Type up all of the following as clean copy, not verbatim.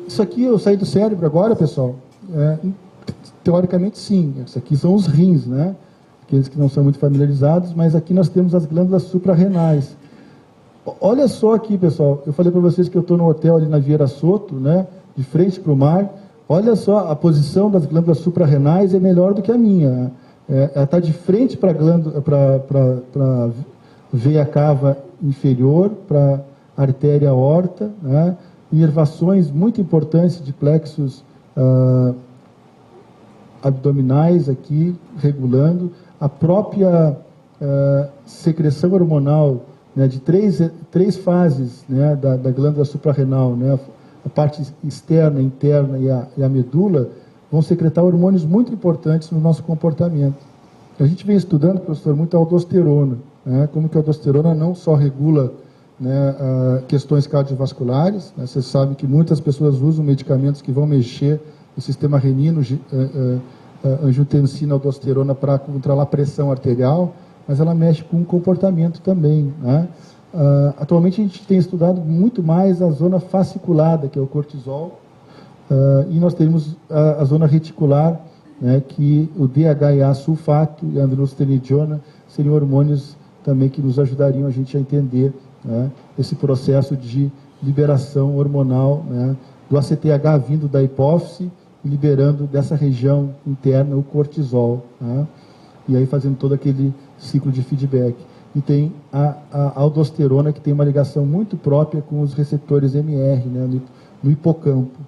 Isso aqui eu saí do cérebro agora, pessoal. Teoricamente, sim. Isso aqui são os rins, né? Aqueles que não são muito familiarizados, mas aqui nós temos as glândulas suprarrenais. Olha só aqui, pessoal. Eu falei para vocês que eu estou no hotel ali na Vieira Soto, né? De frente para o mar. Olha só, a posição das glândulas suprarrenais é melhor do que a minha. Ela está de frente para a glândula, para veia cava inferior, para artéria aorta, né? Inervações muito importantes de plexos abdominais aqui, regulando. A própria secreção hormonal, né, de três fases, né, da glândula suprarrenal, né, a parte externa, interna e a medula, vão secretar hormônios muito importantes no nosso comportamento. A gente vem estudando, professor, muito a aldosterona, né, como que a aldosterona não só regula, né, questões cardiovasculares, né, você sabe que muitas pessoas usam medicamentos que vão mexer no sistema renino, angiotensina, aldosterona, para controlar a pressão arterial, mas ela mexe com o comportamento também, né? Atualmente a gente tem estudado muito mais a zona fasciculada, que é o cortisol, e nós temos a zona reticular, né, que o DHEA sulfato e a androstenediona seriam hormônios também que nos ajudariam a gente a entender, né, esse processo de liberação hormonal, né, do ACTH vindo da hipófise e liberando dessa região interna o cortisol, né, e aí fazendo todo aquele ciclo de feedback. E tem a aldosterona, que tem uma ligação muito própria com os receptores MR, né, no hipocampo.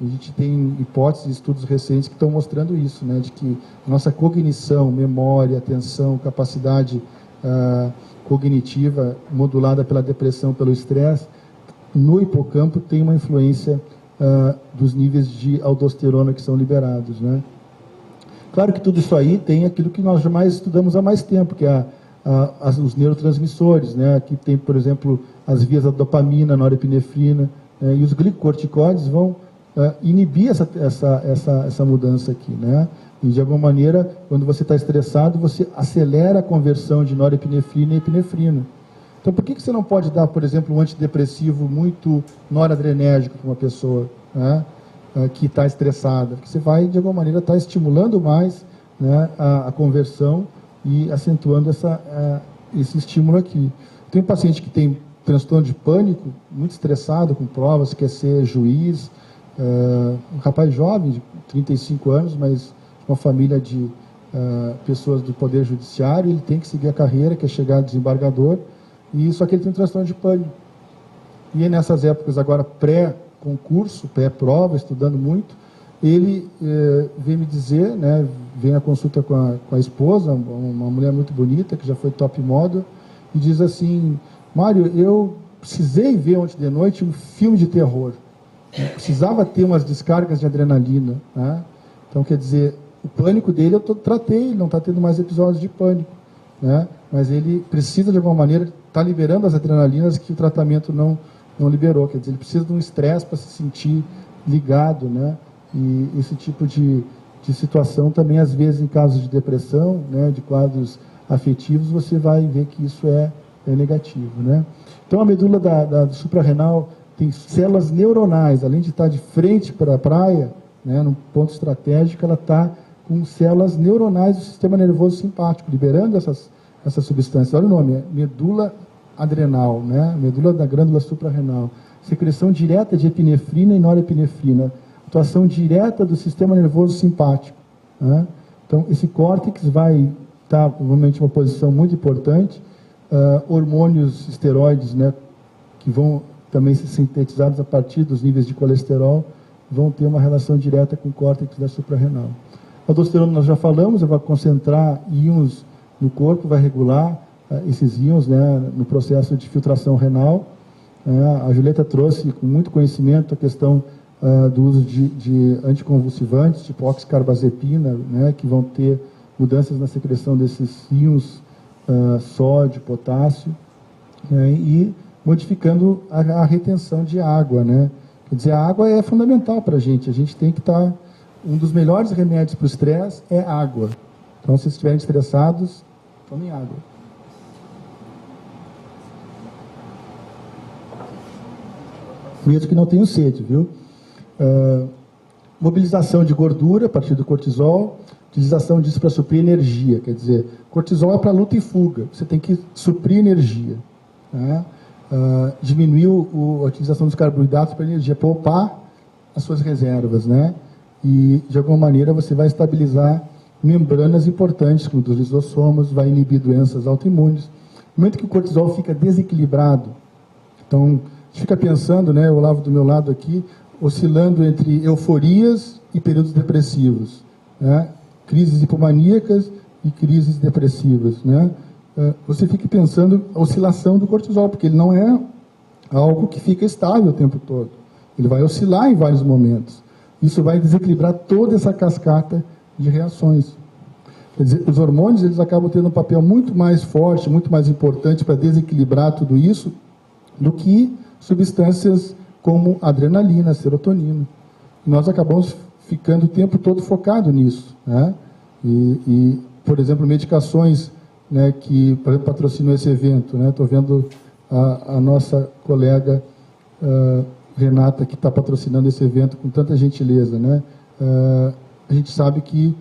A gente tem hipóteses, estudos recentes que estão mostrando isso, né, de que nossa cognição, memória, atenção, capacidade cognitiva modulada pela depressão, pelo estresse, no hipocampo tem uma influência dos níveis de aldosterona que são liberados, né. Claro que tudo isso aí tem aquilo que nós jamais estudamos há mais tempo, que é os neurotransmissores, né? Aqui tem, por exemplo, as vias da dopamina, norepinefrina, né? E os glicocorticoides vão inibir essa mudança aqui, né? E, de alguma maneira, quando você está estressado, você acelera a conversão de norepinefrina e epinefrina. Então, por que você não pode dar, por exemplo, um antidepressivo muito noradrenérgico para uma pessoa, né, que está estressada? Porque você vai, de alguma maneira, estar estimulando mais, né, a conversão e acentuando esse estímulo aqui. Tem um paciente que tem transtorno de pânico, muito estressado com provas, quer ser juiz, um rapaz jovem, de 35 anos, mas uma família de pessoas do Poder Judiciário, ele tem que seguir a carreira, quer chegar a desembargador, e só que ele tem um transtorno de pânico. E nessas épocas, agora pré-concurso, pré-prova, estudando muito, ele vem me dizer, né, vem à consulta com a esposa, uma mulher muito bonita, que já foi top model, e diz assim: Mário, eu precisei ver ontem de noite um filme de terror. Eu precisava ter umas descargas de adrenalina, né? Então, quer dizer, o pânico dele eu tratei, ele não está tendo mais episódios de pânico, né? Mas ele precisa, de alguma maneira, estar liberando as adrenalinas que o tratamento não liberou. Quer dizer, ele precisa de um estresse para se sentir ligado, né? E esse tipo de situação também, às vezes, em casos de depressão, né, de quadros afetivos, você vai ver que isso é negativo, né? Então, a medula da suprarrenal tem células neuronais, além de estar de frente para a praia, né, num ponto estratégico, ela está com células neuronais do sistema nervoso simpático, liberando essas substâncias. Olha o nome, é medula adrenal, né, medula da glândula suprarrenal. Secreção direta de epinefrina e norepinefrina. Atuação direta do sistema nervoso simpático, né? Então, esse córtex vai estar, provavelmente, em uma posição muito importante. Hormônios esteroides, né, que vão também ser sintetizados a partir dos níveis de colesterol, vão ter uma relação direta com o córtex da suprarrenal. A aldosterona nós já falamos, ela vai concentrar íons no corpo, vai regular esses íons, né, no processo de filtração renal. A Julieta trouxe com muito conhecimento a questão do uso de anticonvulsivantes, tipo oxcarbazepina, né, que vão ter mudanças na secreção desses íons, sódio, potássio, né, e modificando a retenção de água, né? Quer dizer, a água é fundamental para a gente tem que estar... Um dos melhores remédios para o estresse é água. Então, se estiverem estressados, tomem água. mesmo que não tenham sede, viu? Mobilização de gordura a partir do cortisol, utilização disso para suprir energia, quer dizer, cortisol é para luta e fuga, você tem que suprir energia, né? Diminuir a utilização dos carboidratos para energia, poupar as suas reservas, né? E, de alguma maneira, você vai estabilizar membranas importantes, como dos lisossomos, vai inibir doenças autoimunes. No momento que o cortisol fica desequilibrado, então, a gente fica pensando, né, o Olavo do meu lado aqui, oscilando entre euforias e períodos depressivos, né? Crises hipomaníacas e crises depressivas, né? Você fica pensando a oscilação do cortisol, porque ele não é algo que fica estável o tempo todo. Ele vai oscilar em vários momentos. Isso vai desequilibrar toda essa cascata de reações. Quer dizer, os hormônios eles acabam tendo um papel muito mais forte, muito mais importante para desequilibrar tudo isso do que substâncias como adrenalina, serotonina. Nós acabamos ficando o tempo todo focado nisso, né? Por exemplo, medicações, né, que, por exemplo, patrocinam esse evento, né? Estou vendo a nossa colega Renata, que está patrocinando esse evento com tanta gentileza, né? A gente sabe que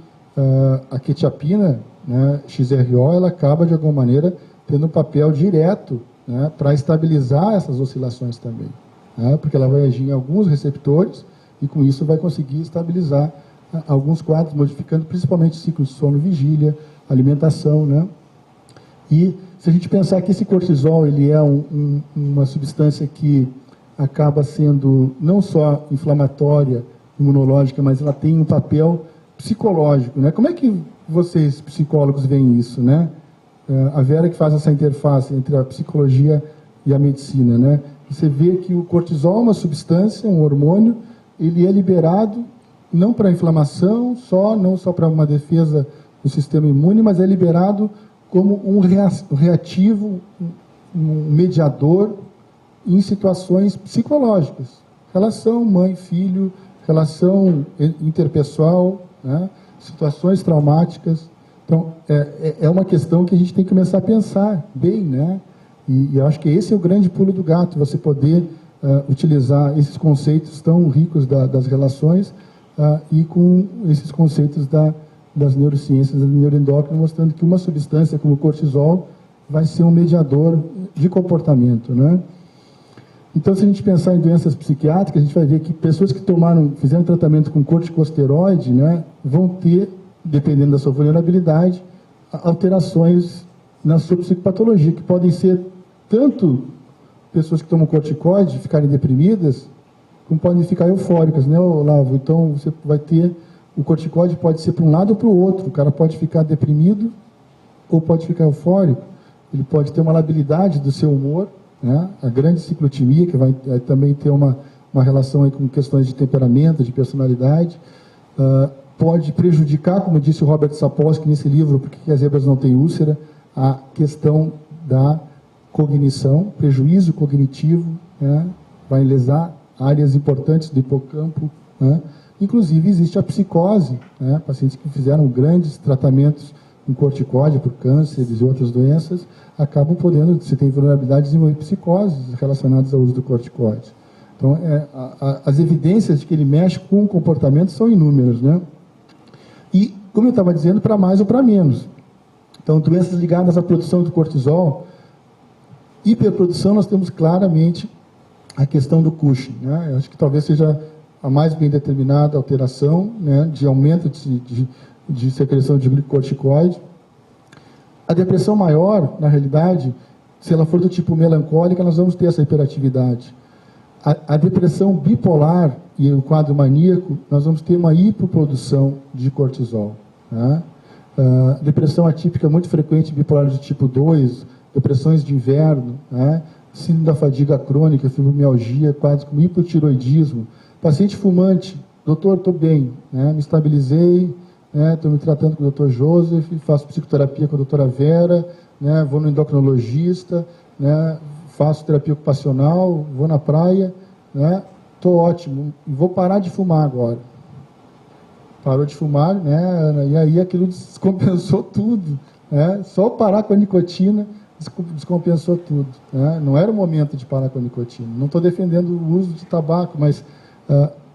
a quetiapina, né, XRO, ela acaba, de alguma maneira, tendo um papel direto, né, para estabilizar essas oscilações também, né? Porque ela vai agir em alguns receptores e, com isso, vai conseguir estabilizar alguns quadros, modificando principalmente o ciclo de sono-vigília, alimentação, né? E se a gente pensar que esse cortisol ele é uma substância que acaba sendo não só inflamatória, imunológica, mas ela tem um papel psicológico, né? Como é que vocês, psicólogos, veem isso, né? A Vera que faz essa interface entre a psicologia e a medicina, né? Você vê que o cortisol é uma substância, um hormônio, ele é liberado não para inflamação, não só para uma defesa do sistema imune, mas é liberado como um reativo, um mediador em situações psicológicas. Relação mãe-filho, relação interpessoal, né? Situações traumáticas. Então, é uma questão que a gente tem que começar a pensar bem, né? E eu acho que esse é o grande pulo do gato, você poder utilizar esses conceitos tão ricos das relações e com esses conceitos das neurociências, da neuroendócrina, mostrando que uma substância como o cortisol vai ser um mediador de comportamento, né? Então, se a gente pensar em doenças psiquiátricas, a gente vai ver que pessoas que fizeram tratamento com corticosteroide, né, vão ter, dependendo da sua vulnerabilidade, alterações na sua psicopatologia, que podem ser tanto pessoas que tomam corticoide ficarem deprimidas, como podem ficar eufóricas, né, Olavo? Então, você vai ter, o corticoide pode ser para um lado ou para o outro, o cara pode ficar deprimido ou pode ficar eufórico, ele pode ter uma labilidade do seu humor, né? A grande ciclotimia, que vai também ter uma relação aí com questões de temperamento, de personalidade, pode prejudicar, como disse o Robert Sapolsky nesse livro, Por que as zebras não têm úlcera, a questão da cognição, prejuízo cognitivo, né? Vai lesar áreas importantes do hipocampo, né? Inclusive existe a psicose, né? Pacientes que fizeram grandes tratamentos com corticóide por cânceres e outras doenças, acabam podendo, se tem vulnerabilidade, desenvolver psicoses relacionadas ao uso do corticóide. Então, as evidências de que ele mexe com o comportamento são inúmeras, né? E, como eu estava dizendo, para mais ou para menos. Então, doenças ligadas à produção do cortisol, hiperprodução, nós temos claramente a questão do Cushing, né? Eu acho que talvez seja a mais bem determinada alteração, né, de aumento de secreção de glicocorticoide. A depressão maior, na realidade, se ela for do tipo melancólica, nós vamos ter essa hiperatividade. A depressão bipolar e o quadro maníaco, nós vamos ter uma hipoprodução de cortisol, né? Depressão atípica muito frequente, bipolar de tipo 2, depressões de inverno, né? Síndrome da fadiga crônica, fibromialgia, quadros como hipotiroidismo. Paciente fumante, doutor, estou bem, né? Me estabilizei, estou me tratando com o Dr. Joseph, faço psicoterapia com a doutora Vera, né? Vou no endocrinologista, né? Faço terapia ocupacional, vou na praia, né? Estou ótimo, vou parar de fumar agora. Parou de fumar, né, Ana? E aí aquilo descompensou tudo, né? Só parar com a nicotina descompensou tudo, né? Não era o momento de parar com a nicotina. Não estou defendendo o uso de tabaco, mas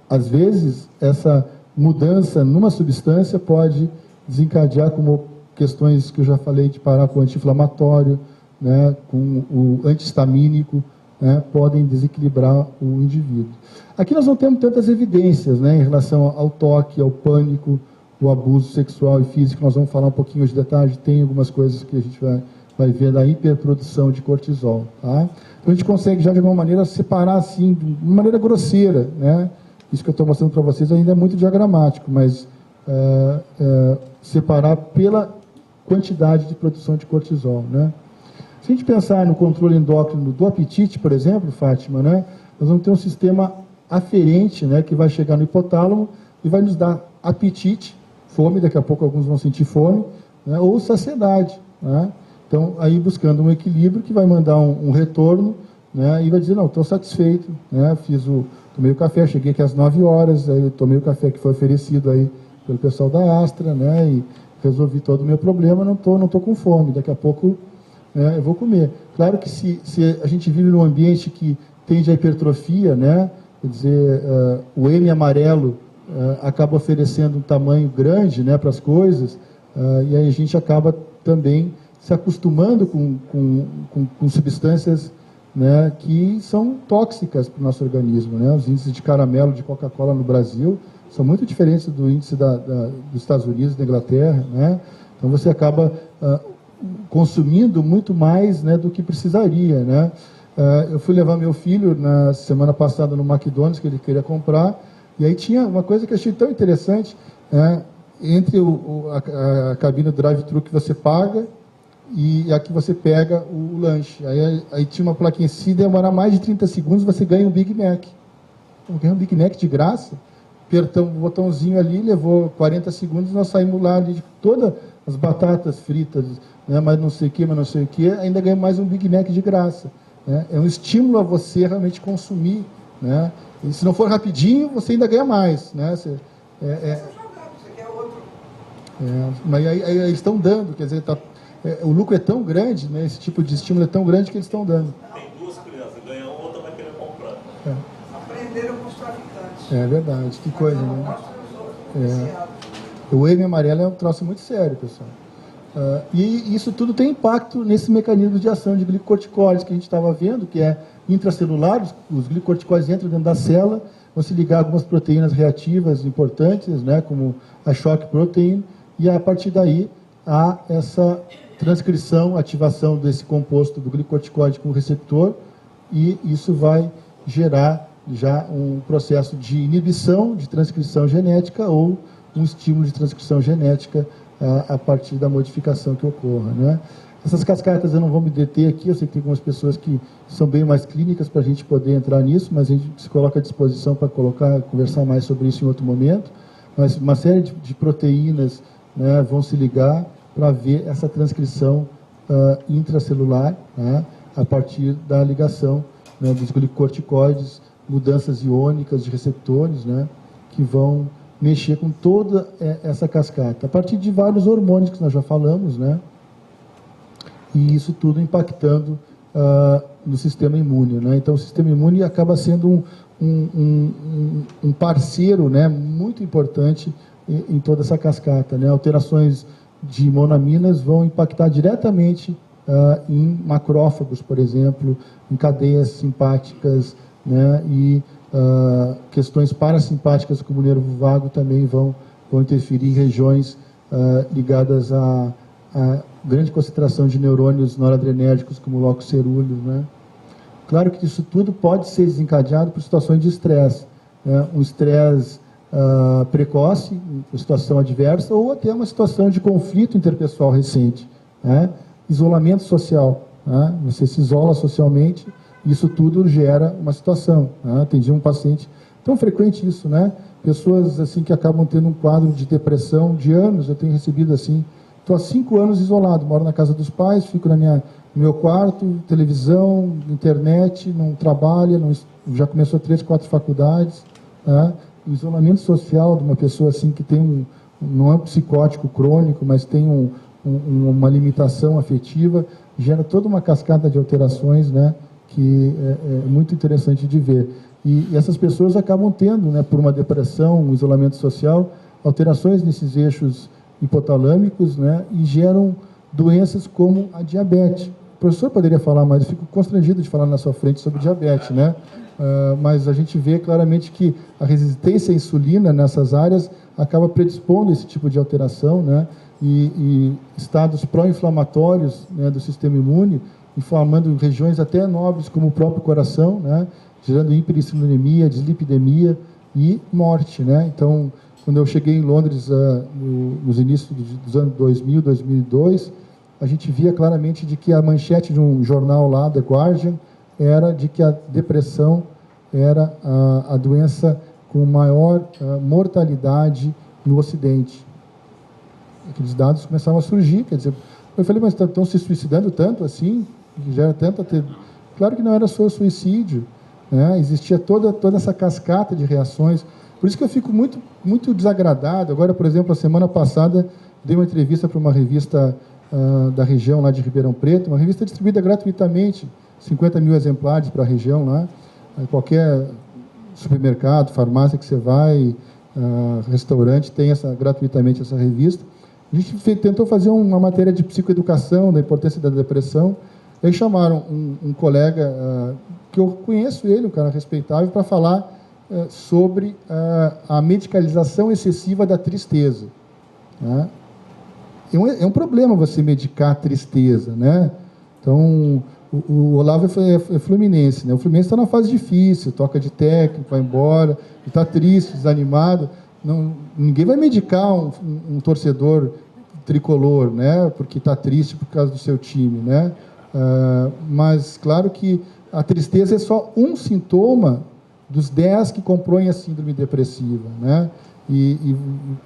às vezes essa mudança numa substância pode desencadear, como questões que eu já falei, de parar com o anti-inflamatório, né, com o antihistamínico, né, podem desequilibrar o indivíduo. Aqui nós não temos tantas evidências, né, em relação ao toque, ao pânico, o abuso sexual e físico. Nós vamos falar um pouquinho de detalhe, tem algumas coisas que a gente vai ver da hiperprodução de cortisol. Tá? Então a gente consegue já de alguma maneira separar assim, de uma maneira grosseira, né? Isso que eu estou mostrando para vocês ainda é muito diagramático, mas separar pela quantidade de produção de cortisol, né? Se a gente pensar no controle endócrino do apetite, por exemplo, Fátima, né, nós vamos ter um sistema aferente, né, que vai chegar no hipotálamo e vai nos dar apetite, fome, daqui a pouco alguns vão sentir fome, né, ou saciedade, né? Então, aí buscando um equilíbrio que vai mandar um retorno, né, e vai dizer, não, estou satisfeito, né, tomei o café, cheguei aqui às 9 horas, aí tomei o café que foi oferecido aí pelo pessoal da Astra, né, e resolvi todo o meu problema, não tô com fome, daqui a pouco eu vou comer. Claro que se a gente vive num ambiente que tende à hipertrofia, né, quer dizer, o M amarelo acaba oferecendo um tamanho grande, né, para as coisas, e aí a gente acaba também se acostumando com substâncias, né, que são tóxicas para o nosso organismo, né? Os índices de caramelo de Coca-Cola no Brasil são muito diferentes do índice dos Estados Unidos, da Inglaterra, né? Então você acaba consumindo muito mais, né, do que precisaria, né? Eu fui levar meu filho na semana passada no McDonald's, que ele queria comprar, e aí tinha uma coisa que eu achei tão interessante, né? Entre a cabine do drive-thru que você paga e aqui você pega o lanche. Aí tinha uma plaquinha, se demorar mais de 30 segundos, você ganha um Big Mac. Eu ganhei um Big Mac de graça, apertamos o botãozinho ali, levou 40 segundos, nós saímos lá ali de todas as batatas fritas, né, mas não sei o que, ainda ganhamos mais um Big Mac de graça. Né? É um estímulo a você realmente consumir, né? E se não for rapidinho, você ainda ganha mais. Né? Mas aí eles estão dando, quer dizer, o lucro é tão grande, né, esse tipo de estímulo é tão grande que eles estão dando. Tem duas crianças, ganha uma, outra vai querer comprar. Aprenderam com os traficantes. É verdade, que coisa, né? O M amarelo é um troço muito sério, pessoal. E isso tudo tem impacto nesse mecanismo de ação de glicocorticoides que a gente estava vendo, que é intracelular, os glicocorticoides entram dentro da célula, vão se ligar a algumas proteínas reativas importantes, né, como a shock protein, e a partir daí há essa transcrição, ativação desse composto do glicocorticoide com o receptor, e isso vai gerar já um processo de inibição de transcrição genética ou um estímulo de transcrição genética a partir da modificação que ocorra, né? Essas cascatas eu não vou me deter aqui, eu sei que tem algumas pessoas que são bem mais clínicas para a gente poder entrar nisso, mas a gente se coloca à disposição para conversar mais sobre isso em outro momento. Mas uma série de proteínas, né, vão se ligar para ver essa transcrição intracelular, né, a partir da ligação, né, dos glicocorticoides, mudanças iônicas de receptores, né, que vão mexer com toda essa cascata, a partir de vários hormônios que nós já falamos, né, e isso tudo impactando no sistema imune, né. Então o sistema imune acaba sendo um parceiro, né, muito importante em toda essa cascata, né. Alterações de monaminas vão impactar diretamente em macrófagos, por exemplo, em cadeias simpáticas, né, e questões parasimpáticas como o nervo vago também vão interferir em regiões ligadas a grande concentração de neurônios noradrenérgicos como o locus cerúleus, né. Claro que isso tudo pode ser desencadeado por situações de estresse, né, um estresse precoce, uma situação adversa, ou até uma situação de conflito interpessoal recente, né? Isolamento social, né? Você se isola socialmente, isso tudo gera uma situação, né? Atendi um paciente, tão frequente isso, né? Pessoas assim que acabam tendo um quadro de depressão de anos, eu tenho recebido assim, estou há 5 anos isolado, moro na casa dos pais, fico no meu quarto, televisão, internet, não trabalho, já começou 3, 4 faculdades, né? O isolamento social de uma pessoa assim que tem não é um psicótico crônico, mas tem uma limitação afetiva, gera toda uma cascata de alterações, né, que é muito interessante de ver. E essas pessoas acabam tendo, né, por uma depressão, um isolamento social, alterações nesses eixos hipotalâmicos, né, e geram doenças como a diabetes. O professor poderia falar mais, eu fico constrangido de falar na sua frente sobre diabetes, né? Mas a gente vê claramente que a resistência à insulina nessas áreas acaba predispondo esse tipo de alteração, né? E estados pró-inflamatórios, né, do sistema imune, inflamando regiões até nobres como o próprio coração, né, gerando hiperinsulinemia, dislipidemia e morte, né? Então, quando eu cheguei em Londres nos inícios dos anos 2000, 2002, a gente via claramente de que a manchete de um jornal lá, The Guardian, era de que a depressão era a doença com maior mortalidade no Ocidente. Aqueles dados começavam a surgir, quer dizer, eu falei, mas estão se suicidando tanto assim? Gera tanta... Claro que não era só suicídio, né? Existia toda essa cascata de reações. Por isso que eu fico muito, muito desagradado. Agora, por exemplo, a semana passada, dei uma entrevista para uma revista da região lá de Ribeirão Preto, uma revista distribuída gratuitamente, 50 mil exemplares para a região lá, qualquer supermercado, farmácia que você vai, restaurante, tem gratuitamente essa revista. A gente tentou fazer uma matéria de psicoeducação, da importância da depressão. Aí chamaram um colega, que eu conheço ele, um cara respeitável, para falar sobre a medicalização excessiva da tristeza, né? É um problema você medicar a tristeza, né? Então, o Olavo é fluminense, né? O Fluminense está numa fase difícil, toca de técnico, vai embora, está triste, desanimado. Ninguém vai medicar um torcedor tricolor, né? Porque está triste por causa do seu time, né? Mas, claro que a tristeza é só um sintoma dos 10 que compõem a síndrome depressiva, né? E,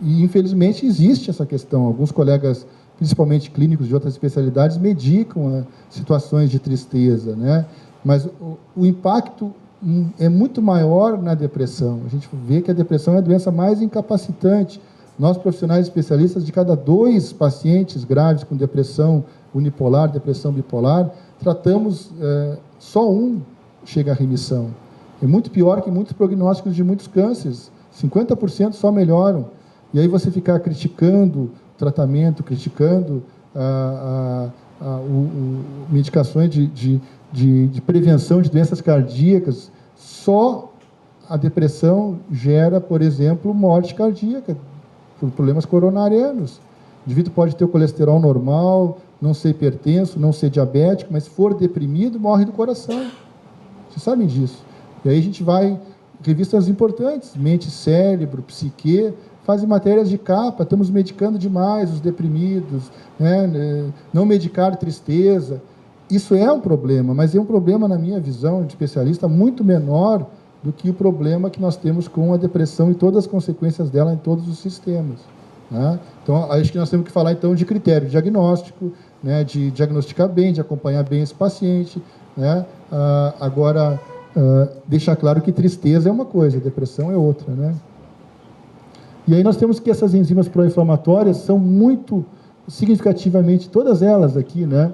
infelizmente, existe essa questão. Alguns colegas, principalmente clínicos de outras especialidades, medicam situações de tristeza, né? Mas o impacto é muito maior na depressão. A gente vê que a depressão é a doença mais incapacitante. Nós, profissionais especialistas, de cada 2 pacientes graves com depressão unipolar, depressão bipolar, tratamos, só um chega à remissão. É muito pior que muitos prognósticos de muitos cânceres. 50% só melhoram. E aí você ficar criticando o tratamento, criticando medicações de prevenção de doenças cardíacas, só a depressão gera, por exemplo, morte cardíaca por problemas coronarianos. O indivíduo pode ter o colesterol normal, não ser hipertenso, não ser diabético, mas se for deprimido, morre do coração. Vocês sabem disso. E aí a gente vai... Revistas importantes, Mente, Cérebro, Psique, fazem matérias de capa, estamos medicando demais os deprimidos, né? Não medicar tristeza. Isso é um problema, mas é um problema, na minha visão de especialista, muito menor do que o problema que nós temos com a depressão e todas as consequências dela em todos os sistemas, né? Então, acho que nós temos que falar, então, de critério diagnóstico, né? De diagnosticar bem, de acompanhar bem esse paciente, né? Agora... deixar claro que tristeza é uma coisa, depressão é outra, né? E aí nós temos que essas enzimas pró-inflamatórias são muito significativamente, todas elas aqui, né,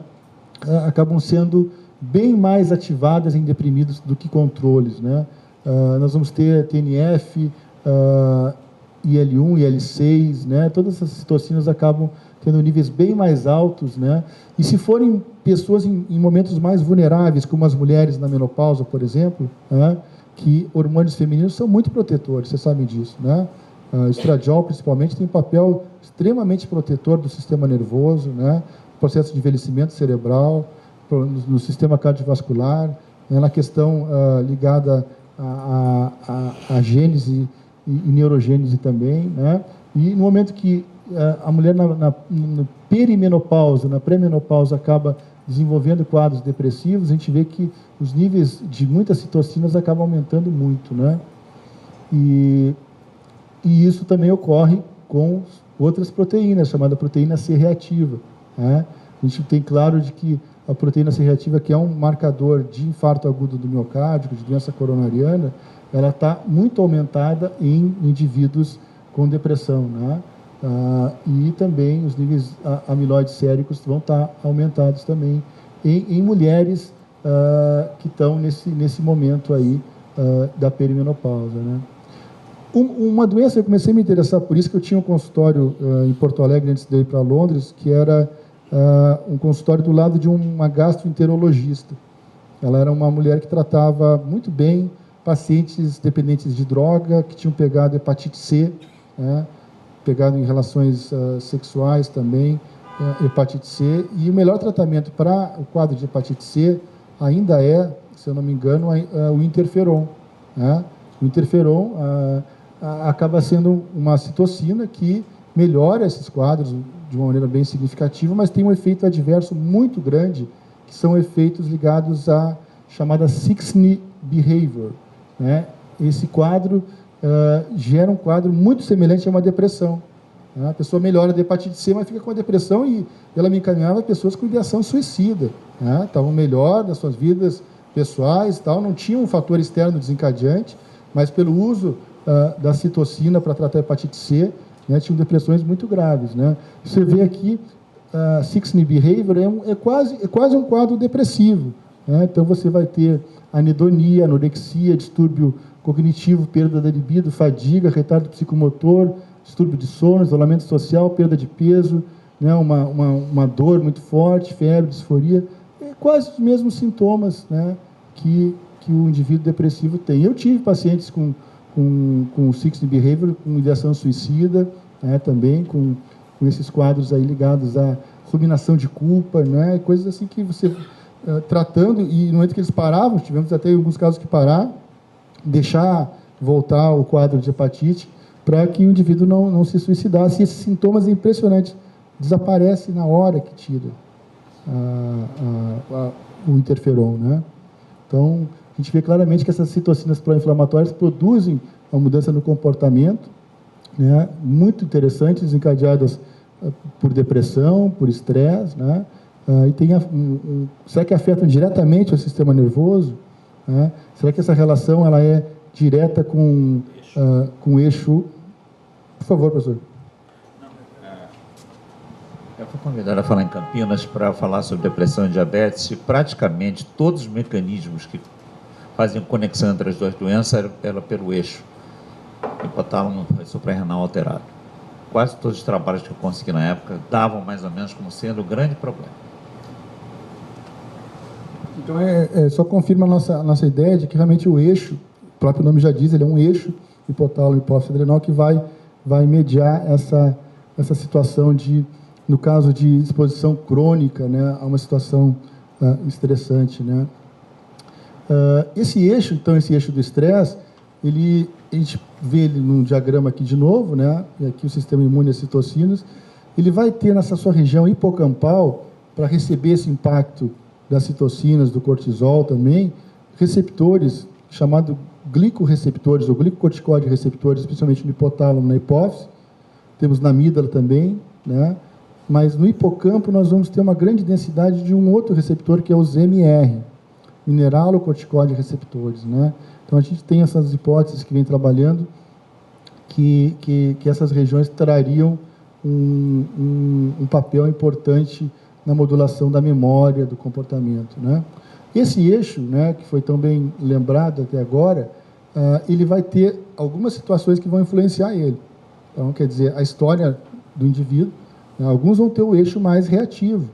acabam sendo bem mais ativadas em deprimidos do que controles, né? Nós vamos ter TNF, IL-1, IL-6, né? Todas essas citocinas acabam tendo níveis bem mais altos, né? E se forem pessoas em momentos mais vulneráveis, como as mulheres na menopausa, por exemplo, né? Que hormônios femininos são muito protetores, vocês sabem disso, né? O estradiol, principalmente, tem um papel extremamente protetor do sistema nervoso, né? Processo de envelhecimento cerebral, no sistema cardiovascular, né? Na questão ligada à gênese e neurogênese também, né? E no momento que a mulher no perimenopausa, na pré-menopausa, acaba desenvolvendo quadros depressivos, a gente vê que os níveis de muitas citocinas acabam aumentando muito, né? E isso também ocorre com outras proteínas, chamada proteína C reativa, né? A gente tem claro de que a proteína C reativa, que é um marcador de infarto agudo do miocárdio, de doença coronariana, ela está muito aumentada em indivíduos com depressão, né? E também os níveis amiloides séricos vão estar aumentados também em mulheres que estão nesse momento aí da perimenopausa, né? Uma doença que eu comecei a me interessar por isso, que eu tinha um consultório em Porto Alegre antes de ir para Londres, que era um consultório do lado de uma gastroenterologista. Ela era uma mulher que tratava muito bem pacientes dependentes de droga, que tinham pegado hepatite C, né, pegado em relações sexuais também, hepatite C, e o melhor tratamento para o quadro de hepatite C ainda é, se eu não me engano, o interferon, né? O interferon acaba sendo uma citocina que melhora esses quadros de uma maneira bem significativa, mas tem um efeito adverso muito grande, que são efeitos ligados à chamada 6-NI behavior, né? Esse quadro gera um quadro muito semelhante a uma depressão, né? A pessoa melhora de hepatite C, mas fica com a depressão, e ela me encaminhava pessoas com ideação suicida, né? Estavam melhor nas suas vidas pessoais, tal, não tinham um fator externo desencadeante, mas pelo uso da citocina para tratar a hepatite C, né, tinham depressões muito graves, né? Você vê aqui, 6-NI behavior é quase um quadro depressivo, né? Então você vai ter anedonia, anorexia, distúrbio cognitivo, perda da libido, fadiga, retardo psicomotor, distúrbio de sono, isolamento social, perda de peso, né, uma dor muito forte, febre, disforia, quase os mesmos sintomas, né, que o indivíduo depressivo tem. Eu tive pacientes com 6-NI behavior, com ideação suicida, né, também com esses quadros aí ligados à ruminação de culpa, né, coisas assim que você, tratando, e no momento que eles paravam, tivemos até alguns casos que parar, deixar voltar o quadro de hepatite, para que o indivíduo não se suicidasse. E esses sintomas impressionantes desaparecem na hora que tira o interferon, né? Então, a gente vê claramente que essas citocinas pró-inflamatórias produzem uma mudança no comportamento, né, muito interessante, desencadeadas por depressão, por estresse, né? E tem será que afetam diretamente o sistema nervoso? Né? Será que essa relação ela é direta com o eixo? Por favor, professor. Eu fui convidado a falar em Campinas para falar sobre depressão e diabetes, e praticamente todos os mecanismos que fazem conexão entre as duas doenças eram pelo eixo hipotálamo suprarrenal alterado. Quase todos os trabalhos que eu consegui na época davam mais ou menos como sendo o grande problema. Então, só confirma a nossa ideia de que realmente o eixo, o próprio nome já diz, ele é um eixo hipotálamo hipófise adrenal que vai mediar essa situação de, no caso de exposição crônica, né, a uma situação estressante, né? Esse eixo, então, esse eixo do estresse, a gente vê ele num diagrama aqui de novo, né? E aqui o sistema imune, as citocinas, ele vai ter nessa sua região hipocampal, para receber esse impacto das citocinas, do cortisol também, receptores chamados glicorreceptores, ou glicocorticoide receptores, especialmente no hipotálamo, na hipófise, temos na amígdala também, né? Mas no hipocampo nós vamos ter uma grande densidade de um outro receptor, que é os MR, mineralocorticoide receptores, né? Então a gente tem essas hipóteses que vem trabalhando, que essas regiões trariam um papel importante na modulação da memória, do comportamento, né? Esse eixo, né, que foi tão bem lembrado até agora, ele vai ter algumas situações que vão influenciar ele. Então, quer dizer, a história do indivíduo, né, alguns vão ter o eixo mais reativo,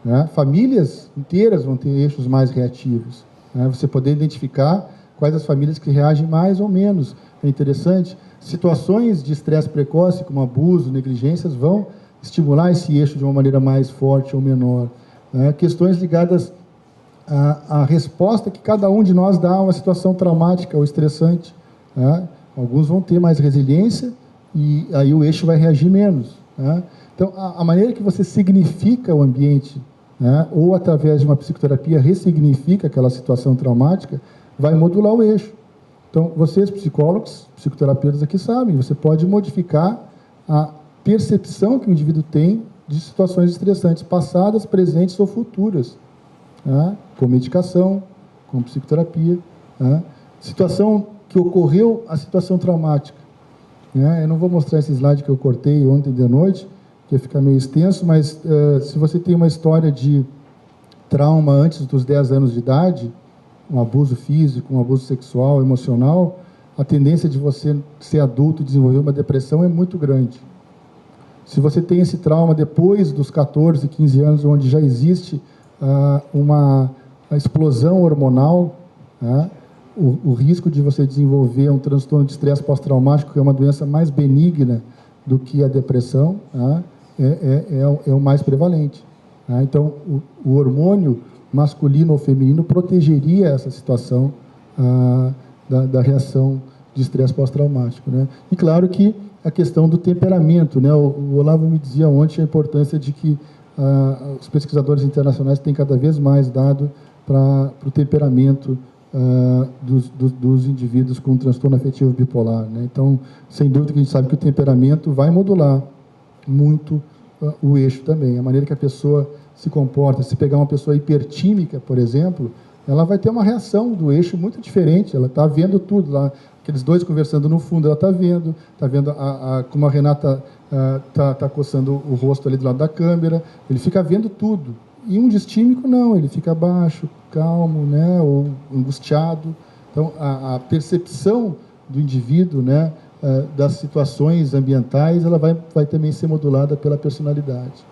né? Famílias inteiras vão ter eixos mais reativos, né? Você poder identificar quais as famílias que reagem mais ou menos. É interessante. Situações de estresse precoce, como abuso, negligências, vão estimular esse eixo de uma maneira mais forte ou menor, né? Questões ligadas à resposta que cada um de nós dá a uma situação traumática ou estressante, né? Alguns vão ter mais resiliência e aí o eixo vai reagir menos, né? Então, a maneira que você significa o ambiente, né, ou através de uma psicoterapia ressignifica aquela situação traumática, vai modular o eixo. Então, vocês, psicólogos, psicoterapeutas aqui sabem, você pode modificar a percepção que o indivíduo tem de situações estressantes, passadas, presentes ou futuras, né, com medicação, com psicoterapia, né? Situação que ocorreu, a situação traumática, né? Eu não vou mostrar esse slide que eu cortei ontem de noite, que ia ficar meio extenso, mas se você tem uma história de trauma antes dos 10 anos de idade, um abuso físico, um abuso sexual, emocional, a tendência de você ser adulto e desenvolver uma depressão é muito grande. Se você tem esse trauma depois dos 14, 15 anos, onde já existe uma explosão hormonal, né? O risco de você desenvolver um transtorno de estresse pós-traumático, que é uma doença mais benigna do que a depressão, né? é o mais prevalente. Né? Então, o hormônio masculino ou feminino protegeria essa situação da reação de estresse pós-traumático. Né? E claro que a questão do temperamento, né? O Olavo me dizia ontem a importância de que os pesquisadores internacionais têm cada vez mais dado para o temperamento dos indivíduos com transtorno afetivo bipolar. Né? Então, sem dúvida que a gente sabe que o temperamento vai modular muito o eixo também. A maneira que a pessoa se comporta, se pegar uma pessoa hipertímica, por exemplo, ela vai ter uma reação do eixo muito diferente, ela está vendo tudo lá, aqueles dois conversando no fundo, ela está vendo como a Renata está coçando o rosto ali do lado da câmera, ele fica vendo tudo. E um distímico não, ele fica baixo, calmo, né, ou angustiado. Então, a percepção do indivíduo, né, das situações ambientais, ela vai também ser modulada pela personalidade.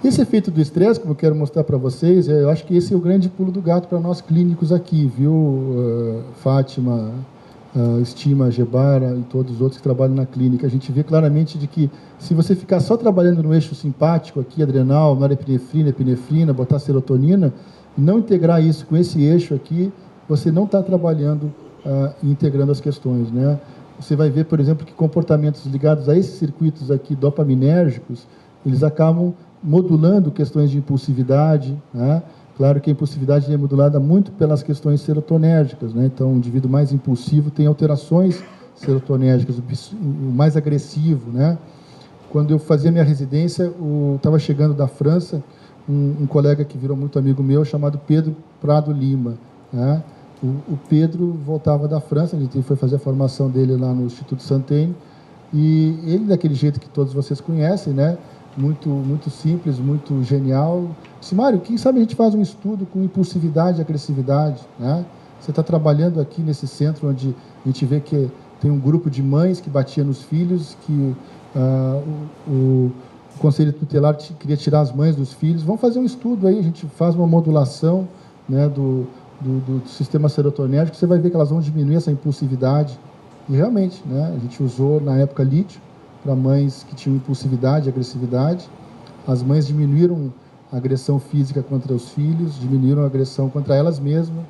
Esse efeito do estresse, como eu quero mostrar para vocês, eu acho que esse é o grande pulo do gato para nós clínicos aqui, viu, Fátima, Estima, Gebara e todos os outros que trabalham na clínica. A gente vê claramente de que se você ficar só trabalhando no eixo simpático aqui, adrenal, norepinefrina, epinefrina, botar serotonina, e não integrar isso com esse eixo aqui, você não está trabalhando e integrando as questões, né? Você vai ver, por exemplo, que comportamentos ligados a esses circuitos aqui dopaminérgicos, eles acabam modulando questões de impulsividade, né? Claro que a impulsividade é modulada muito pelas questões serotonérgicas, né? Então, o indivíduo mais impulsivo tem alterações serotonérgicas, o mais agressivo, né? Quando eu fazia minha residência, estava chegando da França um colega que virou muito amigo meu, chamado Pedro Prado Lima, né? O Pedro voltava da França, a gente foi fazer a formação dele lá no Instituto Santene, e ele, daquele jeito que todos vocês conhecem, né? Muito simples, muito genial. Disse, Mário, quem sabe a gente faz um estudo com impulsividade e agressividade, né? Você está trabalhando aqui nesse centro onde a gente vê que tem um grupo de mães que batia nos filhos, que o Conselho Tutelar queria tirar as mães dos filhos. Vamos fazer um estudo aí, a gente faz uma modulação, né, do sistema serotonérgico, você vai ver que elas vão diminuir essa impulsividade. E realmente, né, a gente usou na época lítio para mães que tinham impulsividade e agressividade. As mães diminuíram a agressão física contra os filhos, diminuíram a agressão contra elas mesmas,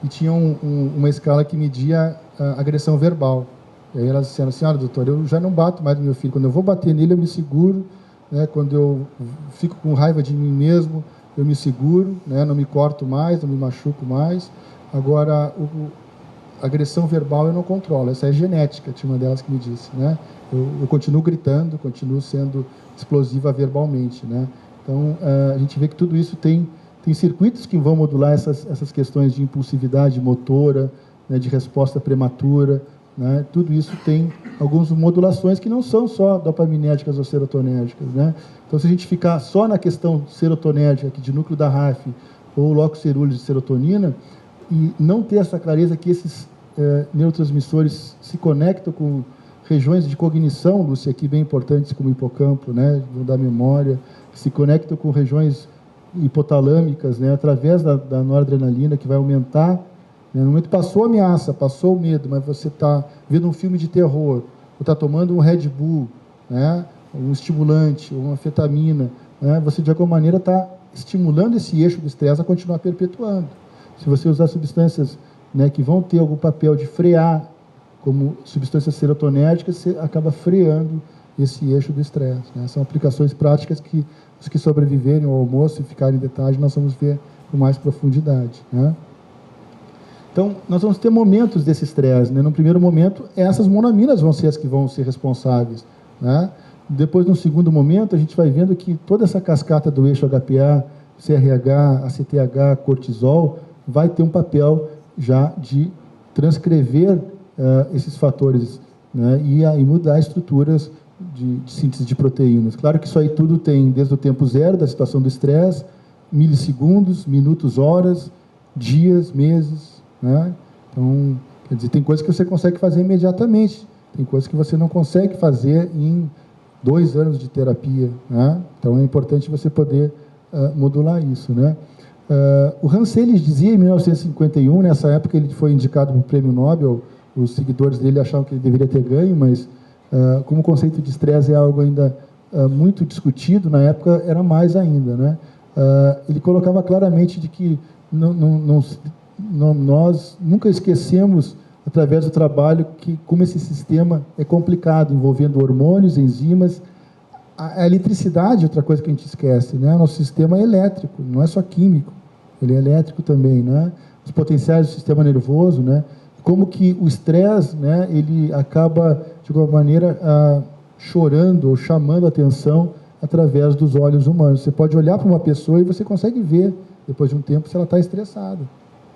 e tinham uma escala que media a agressão verbal. E aí elas disseram assim, doutor, eu já não bato mais no meu filho, quando eu vou bater nele eu me seguro, né? Quando eu fico com raiva de mim mesmo, eu me seguro, né? Não me corto mais, não me machuco mais. Agora, a agressão verbal eu não controlo, essa é genética, tinha uma delas que me disse, né? Eu continuo gritando, continuo sendo explosiva verbalmente, né? Então, a gente vê que tudo isso tem circuitos que vão modular essas questões de impulsividade motora, né, de resposta prematura, né? Tudo isso tem algumas modulações que não são só dopaminérgicas ou serotonérgicas, né? Então, se a gente ficar só na questão serotonérgica, aqui de núcleo da RAF, ou locus ceruleus de serotonina, e não ter essa clareza que esses neurotransmissores se conectam com regiões de cognição, Lúcia, aqui bem importantes como o hipocampo, né, da memória, que se conectam com regiões hipotalâmicas, né, através da noradrenalina, que vai aumentar, né, no momento passou a ameaça, passou o medo, mas você está vendo um filme de terror, ou está tomando um Red Bull, né, um estimulante, ou uma anfetamina, né, você de alguma maneira está estimulando esse eixo do estresse a continuar perpetuando. Se você usar substâncias, né, que vão ter algum papel de frear, como substâncias serotonérgicas, você acaba freando esse eixo do estresse, né? São aplicações práticas que os que sobreviverem ao almoço e ficarem em detalhe, nós vamos ver com mais profundidade, né? Então, nós vamos ter momentos desse estresse, né? No primeiro momento, essas monaminas vão ser as que vão ser responsáveis, né? Depois, no segundo momento, a gente vai vendo que toda essa cascata do eixo HPA, CRH, ACTH, cortisol, vai ter um papel já de transcrever esses fatores né, e mudar estruturas de síntese de proteínas. Claro que isso aí tudo tem desde o tempo zero da situação do estresse, milissegundos, minutos, horas, dias, meses, né? Então, quer dizer, tem coisas que você consegue fazer imediatamente, tem coisas que você não consegue fazer em 2 anos de terapia, né? Então é importante você poder modular isso, né? O Hans Selye dizia em 1951, nessa época ele foi indicado para o Prêmio Nobel, os seguidores dele achavam que ele deveria ter ganho, mas como o conceito de estresse é algo ainda muito discutido, na época era mais ainda, né? Ele colocava claramente de que nós nunca esquecemos, através do trabalho, que como esse sistema é complicado, envolvendo hormônios, enzimas, a eletricidade é outra coisa que a gente esquece, né? Nosso sistema é elétrico, não é só químico, ele é elétrico também, né? Os potenciais do sistema nervoso, né? Como que o estresse, né, ele acaba, de alguma maneira, chorando ou chamando a atenção através dos olhos humanos. Você pode olhar para uma pessoa e você consegue ver, depois de um tempo, se ela está estressada,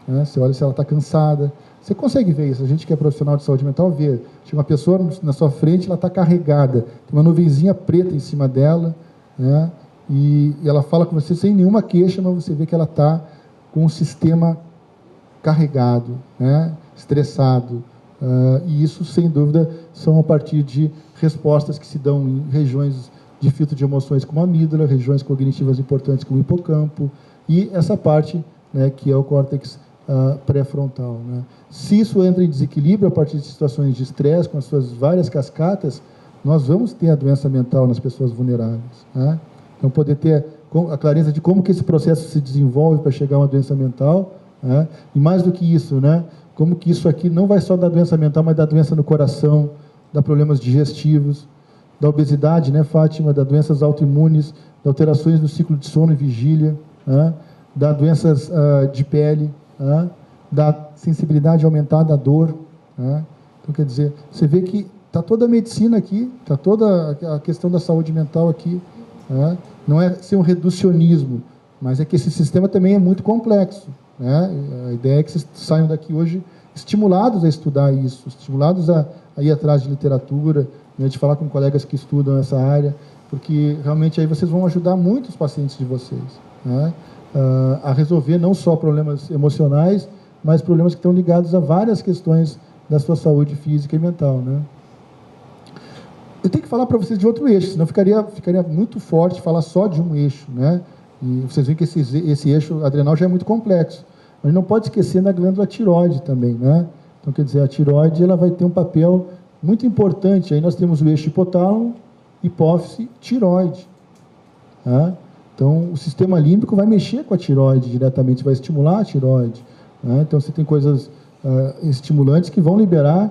né? Você olha se ela está cansada. Você consegue ver isso. A gente que é profissional de saúde mental vê. Chega uma pessoa na sua frente, ela está carregada, tem uma nuvenzinha preta em cima dela, né? E ela fala com você sem nenhuma queixa, mas você vê que ela está com o sistema carregado, né? Estressado. E isso, sem dúvida, são a partir de respostas que se dão em regiões de filtro de emoções como a amígdala, regiões cognitivas importantes como o hipocampo, e essa parte, né, que é o córtex pré-frontal, né? Se isso entra em desequilíbrio a partir de situações de estresse, com as suas várias cascatas, nós vamos ter a doença mental nas pessoas vulneráveis, né? Então, poder ter a clareza de como que esse processo se desenvolve para chegar a uma doença mental, né? E mais do que isso, né, como que isso aqui não vai só dar doença mental, mas dar doença no coração, dar problemas digestivos, da obesidade, né, Fátima, da doenças autoimunes, da alterações no ciclo de sono e vigília, né, da doenças de pele, né, da sensibilidade aumentada à dor, né? Então, quer dizer, você vê que está toda a medicina aqui, está toda a questão da saúde mental aqui, né? Não é ser um reducionismo, mas é que esse sistema também é muito complexo, né? A ideia é que vocês saiam daqui hoje estimulados a estudar isso, estimulados a ir atrás de literatura, né, de falar com colegas que estudam essa área, porque realmente aí vocês vão ajudar muito os pacientes de vocês, né, a resolver não só problemas emocionais, mas problemas que estão ligados a várias questões da sua saúde física e mental, né. Eu tenho que falar para vocês de outro eixo, senão ficaria muito forte falar só de um eixo, né? E vocês veem que esse eixo adrenal já é muito complexo. Mas não pode esquecer da glândula tireoide também, né? Então, quer dizer, a tireoide ela vai ter um papel muito importante. Aí nós temos o eixo hipotálamo, hipófise, tireoide, tá? Então, o sistema límbico vai mexer com a tireoide diretamente, vai estimular a tireoide, né? Então, você tem coisas estimulantes que vão liberar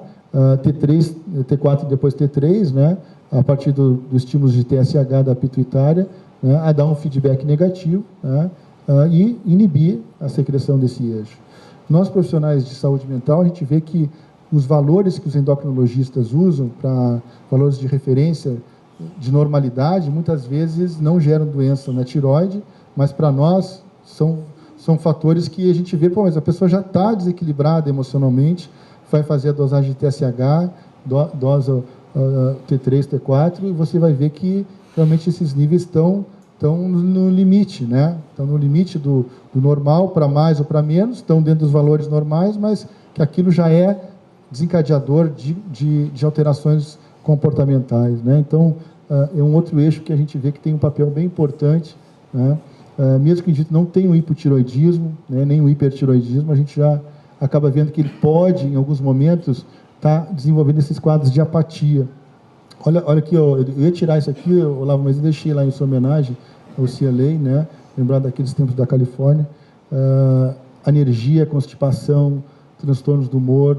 T3, T4 e depois T3, né? A partir do estímulo de TSH da pituitária, né? A dar um feedback negativo, né? E inibir a secreção desse eixo. Nós, profissionais de saúde mental, a gente vê que os valores que os endocrinologistas usam para valores de referência de normalidade, muitas vezes não geram doença na tireoide, mas para nós são fatores que a gente vê, pô, mas a pessoa já está desequilibrada emocionalmente, vai fazer a dosagem de TSH, dosa T3, T4, e você vai ver que realmente esses níveis estão no limite, né? Estão no limite do normal, para mais ou para menos, estão dentro dos valores normais, mas que aquilo já é desencadeador de alterações comportamentais, né? Então, é um outro eixo que a gente vê que tem um papel bem importante, né? Mesmo que a gente não tenha um hipotiroidismo, né, nem um hipertiroidismo, a gente já acaba vendo que ele pode, em alguns momentos, estar desenvolvendo esses quadros de apatia. Olha aqui, eu ia tirar isso aqui, Olavo, mas eu deixei lá em sua homenagem ao CLA, né? Lembrar daqueles tempos da Califórnia. Anergia, constipação, transtornos do humor,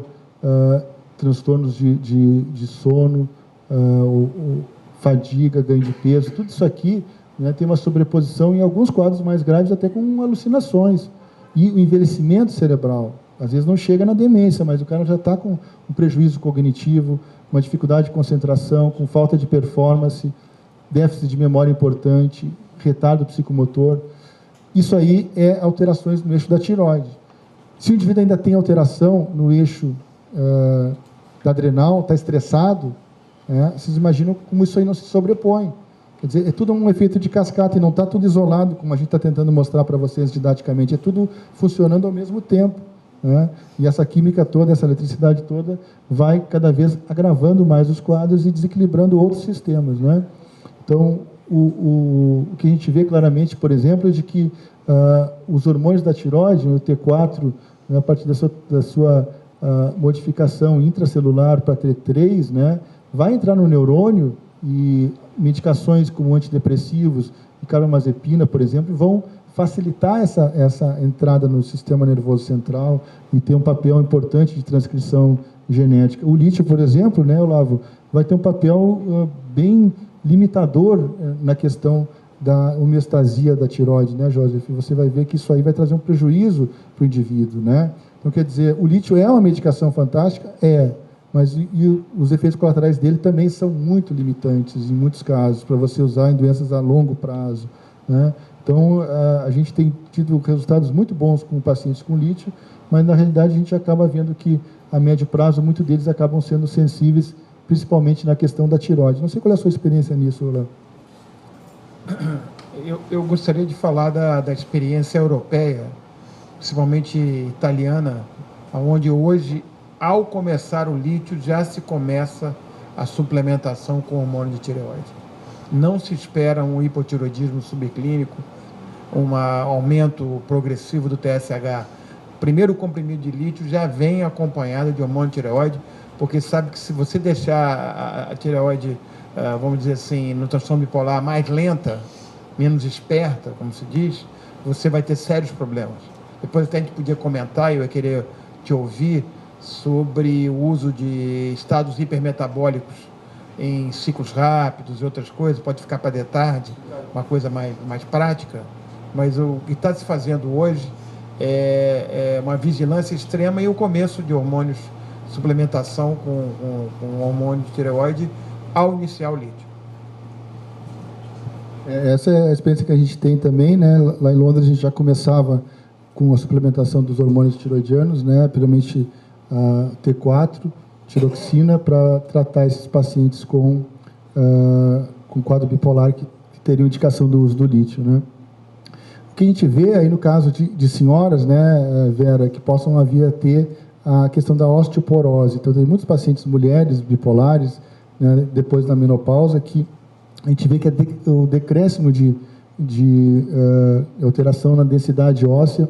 transtornos de sono, fadiga, ganho de peso, tudo isso aqui, né, tem uma sobreposição em alguns quadros mais graves, até com alucinações. E o envelhecimento cerebral, às vezes não chega na demência, mas o cara já está com um prejuízo cognitivo, uma dificuldade de concentração, com falta de performance, déficit de memória importante, retardo psicomotor. Isso aí é alterações no eixo da tireoide. Se o indivíduo ainda tem alteração no eixo da adrenal, está estressado, né? Vocês imaginam como isso aí não se sobrepõe. Quer dizer, é tudo um efeito de cascata e não está tudo isolado, como a gente está tentando mostrar para vocês didaticamente. É tudo funcionando ao mesmo tempo, né? E essa química toda, essa eletricidade toda, vai cada vez agravando mais os quadros e desequilibrando outros sistemas, né? Então, o que a gente vê claramente, por exemplo, é de que os hormônios da tireoide, o T4, né, a partir da sua modificação intracelular para T3, né, vai entrar no neurônio e medicações como antidepressivos e carbamazepina, por exemplo, vão facilitar essa entrada no sistema nervoso central e ter um papel importante de transcrição genética. O lítio, por exemplo, né, Olavo, vai ter um papel bem limitador na questão da homeostasia da tireoide, né, Joseph? Você vai ver que isso aí vai trazer um prejuízo para o indivíduo, né? Então, quer dizer, o lítio é uma medicação fantástica? É, mas os efeitos colaterais dele também são muito limitantes, em muitos casos, para você usar em doenças a longo prazo, né? Então, a gente tem tido resultados muito bons com pacientes com lítio, mas, na realidade, a gente acaba vendo que, a médio prazo, muitos deles acabam sendo sensíveis, principalmente na questão da tireoide. Não sei qual é a sua experiência nisso, Léo. Eu gostaria de falar da experiência europeia, principalmente italiana, onde hoje, ao começar o lítio, já se começa a suplementação com hormônio de tireoide. Não se espera um hipotireoidismo subclínico, um aumento progressivo do TSH. O primeiro comprimido de lítio já vem acompanhado de hormônio de tireoide, porque sabe que se você deixar a tireoide, vamos dizer assim, no transtorno bipolar mais lenta, menos esperta, como se diz, você vai ter sérios problemas. Depois até a gente podia comentar, eu ia querer te ouvir, sobre o uso de estados hipermetabólicos em ciclos rápidos e outras coisas, pode ficar para de tarde, uma coisa mais prática, mas o que está se fazendo hoje é uma vigilância extrema e o começo de hormônios, suplementação com hormônio de tireoide ao iniciar o lítio. Essa é a experiência que a gente tem também, né? Lá em Londres a gente já começava com a suplementação dos hormônios tiroidianos, né? Primeiramente a T4, tiroxina, para tratar esses pacientes com quadro bipolar que teriam indicação do uso do lítio, né? O que a gente vê aí no caso de senhoras, né, Vera, que possam ter a questão da osteoporose. Então, tem muitos pacientes mulheres bipolares, né, depois da menopausa, que a gente vê que o decréscimo de alteração na densidade óssea,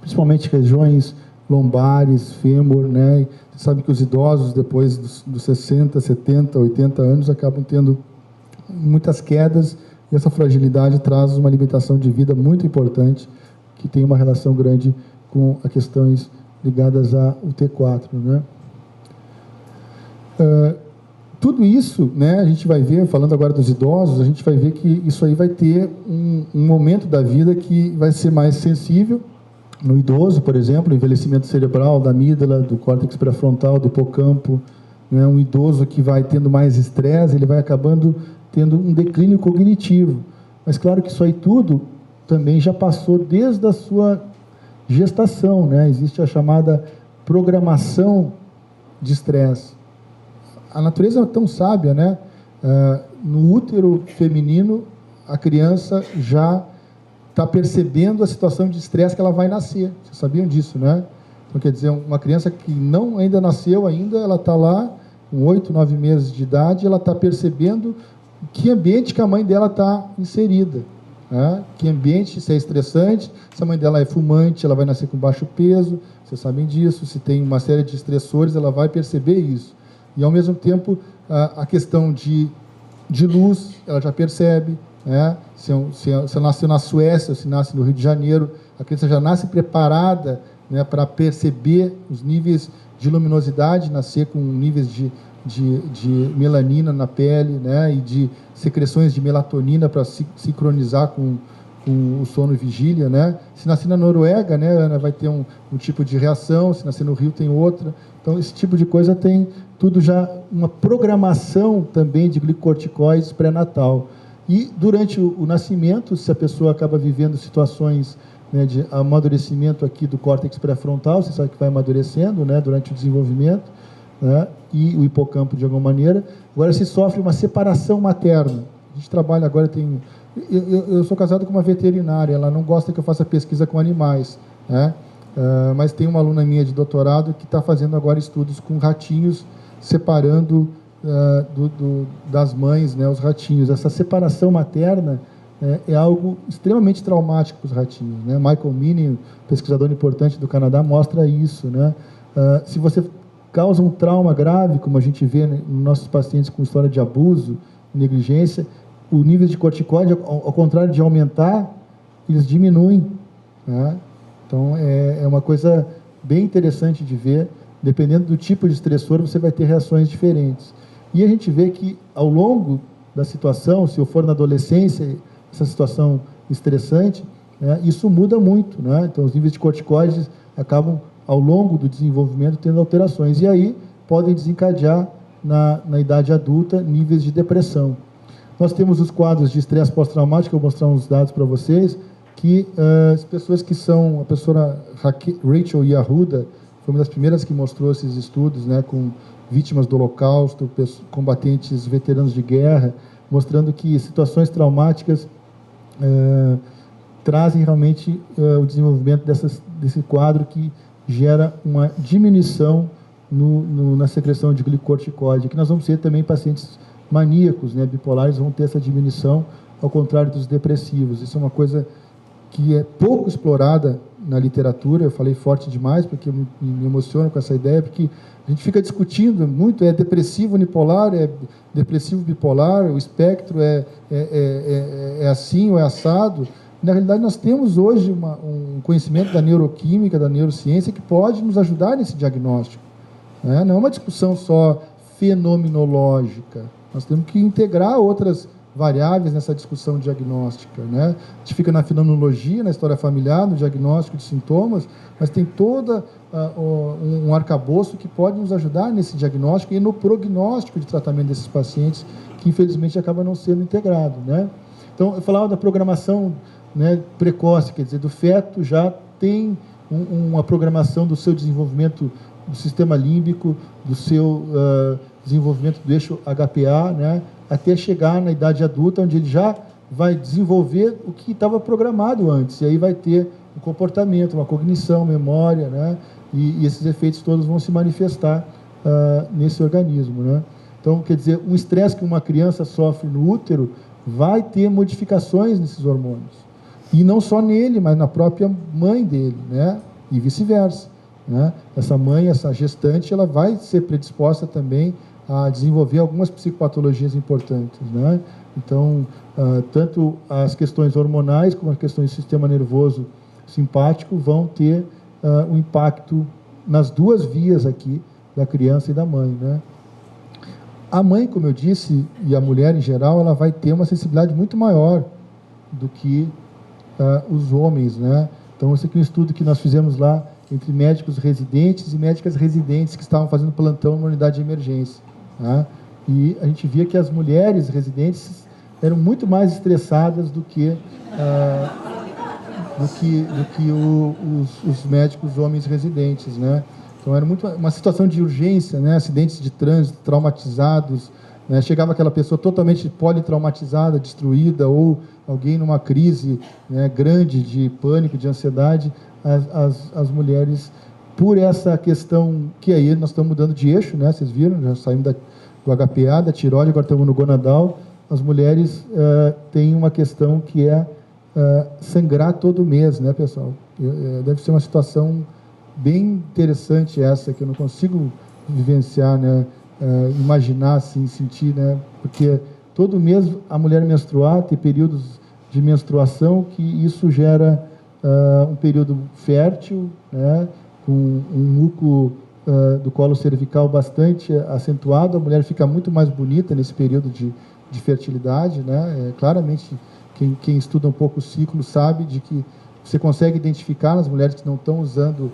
principalmente regiões lombares, fêmur, né? Você sabe que os idosos, depois dos 60, 70, 80 anos, acabam tendo muitas quedas, e essa fragilidade traz uma limitação de vida muito importante, que tem uma relação grande com as questões ligadas ao T4, né? Tudo isso, né, a gente vai ver, falando agora dos idosos, a gente vai ver que isso aí vai ter um momento da vida que vai ser mais sensível. No idoso, por exemplo, o envelhecimento cerebral, da amígdala, do córtex pré-frontal, do hipocampo, né, um idoso que vai tendo mais estresse, ele vai acabando tendo um declínio cognitivo. Mas claro que isso aí tudo também já passou desde a sua gestação, né? Existe a chamada programação de estresse. A natureza é tão sábia, né? No útero feminino, a criança já está percebendo a situação de estresse que ela vai nascer. Vocês sabiam disso, né? Então, quer dizer, uma criança que ainda nasceu ainda, ela está lá com 8, 9 meses de idade, ela está percebendo que ambiente que a mãe dela está inserida, né? Que ambiente, se é estressante, se a mãe dela é fumante, ela vai nascer com baixo peso, vocês sabem disso, se tem uma série de estressores, ela vai perceber isso. E, ao mesmo tempo, a questão de luz, ela já percebe, né? Se nasceu na Suécia, ou se nasce no Rio de Janeiro, a criança já nasce preparada, né, para perceber os níveis de luminosidade, nascer com níveis de melanina na pele, né, e de secreções de melatonina para sincronizar com o sono e vigília, né? Se nascer na Noruega, né, Ana, vai ter um tipo de reação, se nascer no Rio tem outra. Então, esse tipo de coisa tem tudo já uma programação também de glicocorticoides pré-natal. E durante o nascimento, se a pessoa acaba vivendo situações, né, de amadurecimento aqui do córtex pré-frontal, você sabe que vai amadurecendo, né, durante o desenvolvimento, né, e o hipocampo de alguma maneira. Agora se sofre uma separação materna. A gente trabalha agora, eu sou casado com uma veterinária, ela não gosta que eu faça pesquisa com animais, né? Mas tem uma aluna minha de doutorado que está fazendo agora estudos com ratinhos, separando das mães, né, os ratinhos. Essa separação materna é algo extremamente traumático para os ratinhos, né? Michael Meany, pesquisador importante do Canadá, mostra isso, né? Se você causa um trauma grave, como a gente vê, né, nos nossos pacientes com história de abuso, negligência, o nível de corticóide, ao contrário de aumentar, eles diminuem, né? Então, é uma coisa bem interessante de ver. Dependendo do tipo de estressor, você vai ter reações diferentes. E a gente vê que, ao longo da situação, se eu for na adolescência, essa situação estressante, né, isso muda muito, né? Então, os níveis de corticoides acabam, ao longo do desenvolvimento, tendo alterações. E aí, podem desencadear, na idade adulta, níveis de depressão. Nós temos os quadros de estresse pós-traumático, eu vou mostrar uns dados para vocês, que as pessoas que são, a professora Rachel Yehuda foi uma das primeiras que mostrou esses estudos, né, com vítimas do Holocausto, combatentes veteranos de guerra, mostrando que situações traumáticas trazem realmente o desenvolvimento desse quadro que gera uma diminuição na secreção de glicocorticoide, que nós vamos ter também pacientes maníacos, né, bipolares, vão ter essa diminuição, ao contrário dos depressivos. Isso é uma coisa que é pouco explorada na literatura. Eu falei forte demais, porque eu me emociono com essa ideia, porque a gente fica discutindo muito, é depressivo unipolar, é depressivo bipolar, o espectro é assim ou é assado. Na realidade, nós temos hoje um conhecimento da neuroquímica, da neurociência, que pode nos ajudar nesse diagnóstico, né? Não é uma discussão só fenomenológica, nós temos que integrar outras variáveis nessa discussão diagnóstica, né? A gente fica na fenomenologia, na história familiar, no diagnóstico de sintomas, mas tem todo um arcabouço que pode nos ajudar nesse diagnóstico e no prognóstico de tratamento desses pacientes, que infelizmente acaba não sendo integrado, né? Então, eu falava da programação, né, precoce, quer dizer, do feto já tem uma programação do seu desenvolvimento do sistema límbico, do seu desenvolvimento do eixo HPA, né, até chegar na idade adulta, onde ele já vai desenvolver o que estava programado antes, e aí vai ter um comportamento, uma cognição, memória, né, e esses efeitos todos vão se manifestar nesse organismo, né. Então, quer dizer, um estresse que uma criança sofre no útero vai ter modificações nesses hormônios, e não só nele, mas na própria mãe dele, né, e vice-versa, né. Essa mãe, essa gestante, ela vai ser predisposta também a desenvolver algumas psicopatologias importantes, né? Então, tanto as questões hormonais como as questões do sistema nervoso simpático vão ter um impacto nas duas vias aqui, da criança e da mãe, né? A mãe, como eu disse, e a mulher em geral, ela vai ter uma sensibilidade muito maior do que os homens, né? Então, esse aqui é um estudo que nós fizemos lá entre médicos residentes e médicas residentes que estavam fazendo plantão numa unidade de emergência, tá? E a gente via que as mulheres residentes eram muito mais estressadas do que os médicos homens residentes, né? Então era muito uma situação de urgência, né? Acidentes de trânsito, traumatizados, né? Chegava aquela pessoa totalmente politraumatizada, destruída, ou alguém numa crise, né, grande de pânico, de ansiedade. As mulheres, por essa questão, que aí nós estamos mudando de eixo, né? Vocês viram, já saímos do HPA, da tireoide, agora estamos no gonadal. As mulheres têm uma questão que é sangrar todo mês, né, pessoal? Deve ser uma situação bem interessante essa, que eu não consigo vivenciar, né? Imaginar, assim, sentir, né? Porque todo mês a mulher menstruar, ter períodos de menstruação, que isso gera um período fértil, né, com um muco do colo cervical bastante acentuado. A mulher fica muito mais bonita nesse período de fertilidade, né? Claramente, quem estuda um pouco o ciclo sabe de que você consegue identificar nas mulheres que não estão usando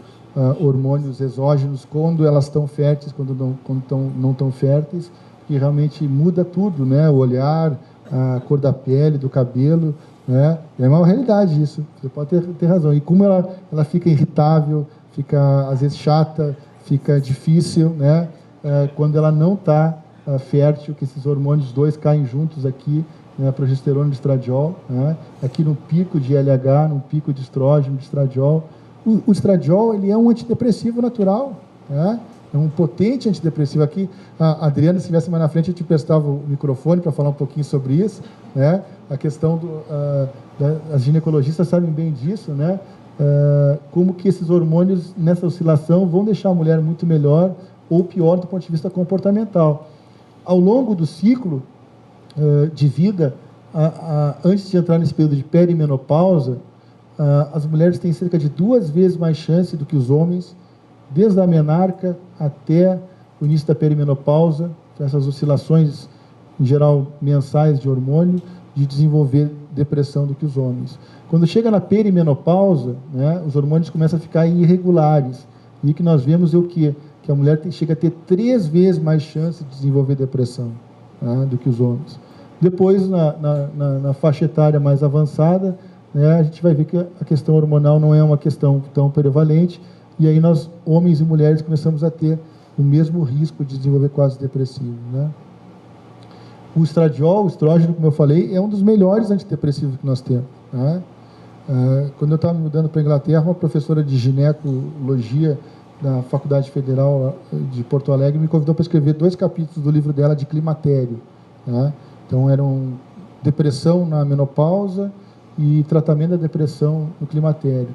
hormônios exógenos quando elas estão férteis, quando não estão férteis, e realmente muda tudo, né? O olhar, a cor da pele, do cabelo, né? É uma realidade isso, você pode ter razão. E como ela fica irritável, fica às vezes chata, fica difícil, né? quando ela não está fértil, que esses hormônios dois caem juntos aqui, né, progesterona e estradiol, né, aqui no pico de LH, no pico de estrógeno, de estradiol. O estradiol, ele é um antidepressivo natural, né? É um potente antidepressivo. Aqui, a Adriana, se estivesse mais na frente, eu te prestava o microfone para falar um pouquinho sobre isso, né? A questão as ginecologistas sabem bem disso, né? Como que esses hormônios, nessa oscilação, vão deixar a mulher muito melhor ou pior do ponto de vista comportamental. Ao longo do ciclo de vida, antes de entrar nesse período de perimenopausa, as mulheres têm cerca de 2 vezes mais chance do que os homens, desde a menarca até o início da perimenopausa, essas oscilações, em geral, mensais de hormônio, de desenvolver depressão do que os homens. Quando chega na perimenopausa, né, os hormônios começam a ficar irregulares. E o que nós vemos é o quê? Que a mulher chega a ter 3 vezes mais chance de desenvolver depressão, né, do que os homens. Depois, na faixa etária mais avançada, né, a gente vai ver que a questão hormonal não é uma questão tão prevalente, e aí nós, homens e mulheres, começamos a ter o mesmo risco de desenvolver quadros depressivos, né? O estradiol, o estrógeno, como eu falei, é um dos melhores antidepressivos que nós temos, né? Quando eu estava me mudando para a Inglaterra, uma professora de ginecologia da Faculdade Federal de Porto Alegre me convidou para escrever 2 capítulos do livro dela de climatério, né? Então, eram depressão na menopausa e tratamento da depressão no climatério.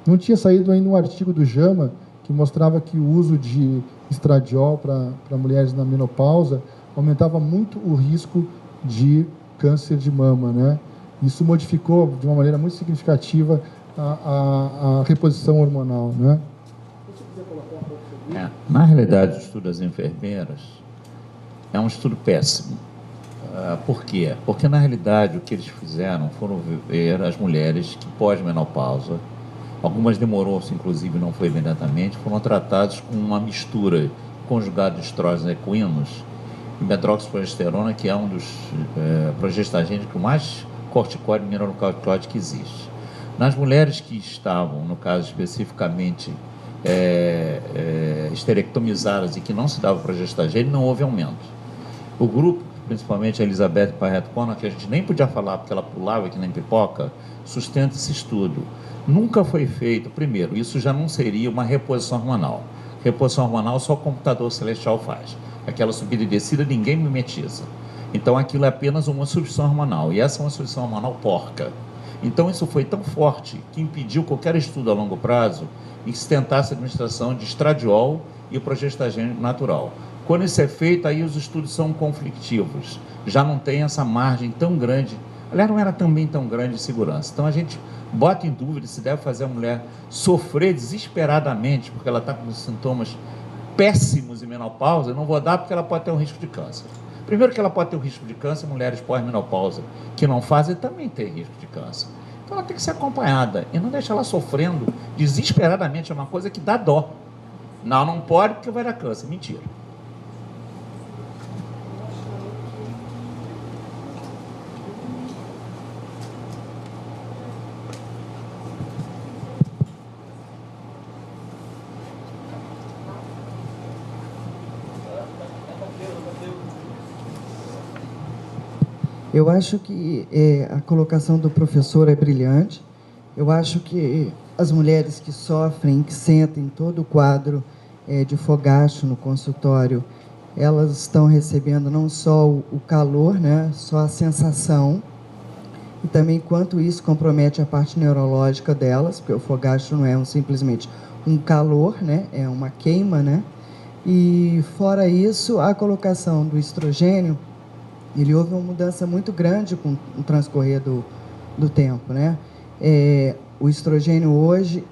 Não tinha saído ainda um artigo do JAMA que mostrava que o uso de estradiol para mulheres na menopausa aumentava muito o risco de câncer de mama, né? Isso modificou de uma maneira muito significativa a reposição hormonal, né? Na realidade, o estudo das enfermeiras é um estudo péssimo. Por quê? Porque, na realidade, o que eles fizeram foram ver as mulheres que pós-menopausa, algumas demorou-se, inclusive, não foi imediatamente, foram tratadas com uma mistura conjugada de estrógenos equinos e medroxiprogesterona, que é um dos progestagênicos que mais corticóide e mineralocorticoide que existe. Nas mulheres que estavam, no caso especificamente, esterectomizadas e que não se dava progestagênico, não houve aumento. O grupo, principalmente a Elizabeth Parrett-Conner, que a gente nem podia falar porque ela pulava que nem pipoca, sustenta esse estudo. Nunca foi feito, primeiro, isso já não seria uma reposição hormonal. Reposição hormonal só o computador celestial faz. Aquela subida e descida ninguém mimetiza. Então aquilo é apenas uma substituição hormonal, e essa é uma substituição hormonal porca. Então isso foi tão forte que impediu qualquer estudo a longo prazo e que se tentasse a administração de estradiol e progestagênico natural. Quando isso é feito, aí os estudos são conflitivos, já não tem essa margem tão grande, aliás, não era também tão grande de segurança. Então a gente bota em dúvida se deve fazer a mulher sofrer desesperadamente, porque ela está com sintomas péssimos em menopausa. Eu não vou dar porque ela pode ter um risco de câncer. Primeiro que ela pode ter um risco de câncer, mulheres pós-menopausa que não fazem também têm risco de câncer. Então ela tem que ser acompanhada e não deixar ela sofrendo desesperadamente, é uma coisa que dá dó. Não pode porque vai dar câncer. Mentira. Eu acho que a colocação do professor é brilhante. Eu acho que as mulheres que sofrem, que sentem todo o quadro de fogacho no consultório, elas estão recebendo não só o calor, né, só a sensação, e também quanto isso compromete a parte neurológica delas, porque o fogacho não é simplesmente um calor, né, é uma queima, né? E fora isso, a colocação do estrogênio, ele houve uma mudança muito grande com o transcorrer do tempo, né? O estrogênio hoje,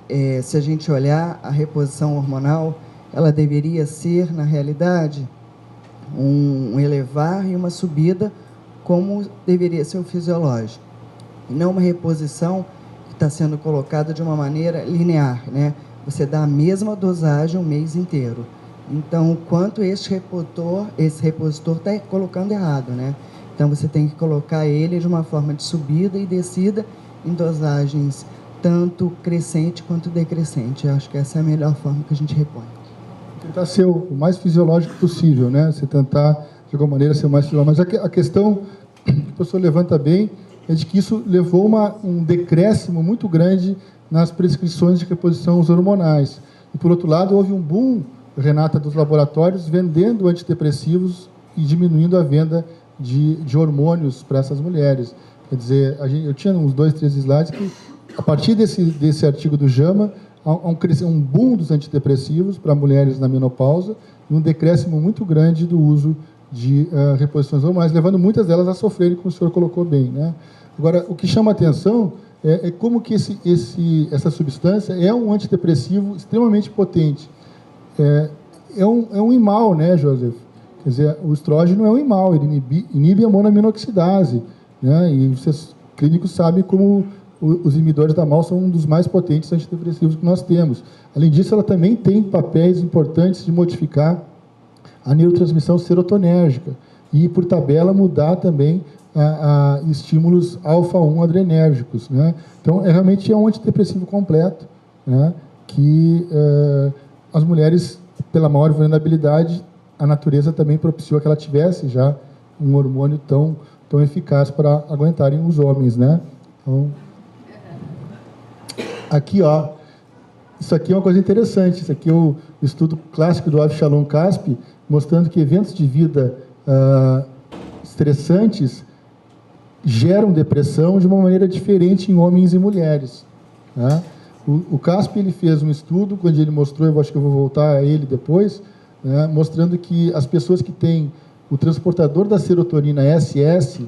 se a gente olhar a reposição hormonal, ela deveria ser, na realidade, um elevar e uma subida, como deveria ser o fisiológico. E não uma reposição que está sendo colocada de uma maneira linear, né? Você dá a mesma dosagem o mês inteiro. Então, o quanto esse repositor está colocando errado, né? Então, você tem que colocar ele de uma forma de subida e descida em dosagens tanto crescente quanto decrescente. Eu acho que essa é a melhor forma que a gente repõe. Tentar ser o mais fisiológico possível, né? Você tentar, de alguma maneira, ser o mais fisiológico. Mas a questão que o professor levanta bem é de que isso levou um decréscimo muito grande nas prescrições de reposição aos hormonais. E, por outro lado, houve um boom, Renata, dos laboratórios vendendo antidepressivos e diminuindo a venda de hormônios para essas mulheres. Quer dizer, eu tinha uns 2, 3 slides que, a partir desse artigo do JAMA, há um boom dos antidepressivos para mulheres na menopausa e um decréscimo muito grande do uso de reposições hormonais, levando muitas delas a sofrerem, como o senhor colocou bem, né? Agora, o que chama a atenção é como que essa substância é um antidepressivo extremamente potente. É um imal, né, Joseph? Quer dizer, o estrógeno é um imal, ele inibe a monoaminoxidase, né? E vocês clínicos sabem como os inibidores da MAL são um dos mais potentes antidepressivos que nós temos. Além disso, ela também tem papéis importantes de modificar a neurotransmissão serotonérgica e, por tabela, mudar também a estímulos alfa-1 adrenérgicos, né? Então, realmente é um antidepressivo completo, né? Que as mulheres, pela maior vulnerabilidade, a natureza também propiciou que ela tivesse já um hormônio tão eficaz para aguentarem os homens, né? Então, aqui, ó, isso aqui é uma coisa interessante. Isso aqui é o estudo clássico do Avshalom Caspi, mostrando que eventos de vida estressantes geram depressão de uma maneira diferente em homens e mulheres, né? O Caspi, ele fez um estudo, quando ele mostrou, eu acho que eu vou voltar a ele depois, né, mostrando que as pessoas que têm o transportador da serotonina SS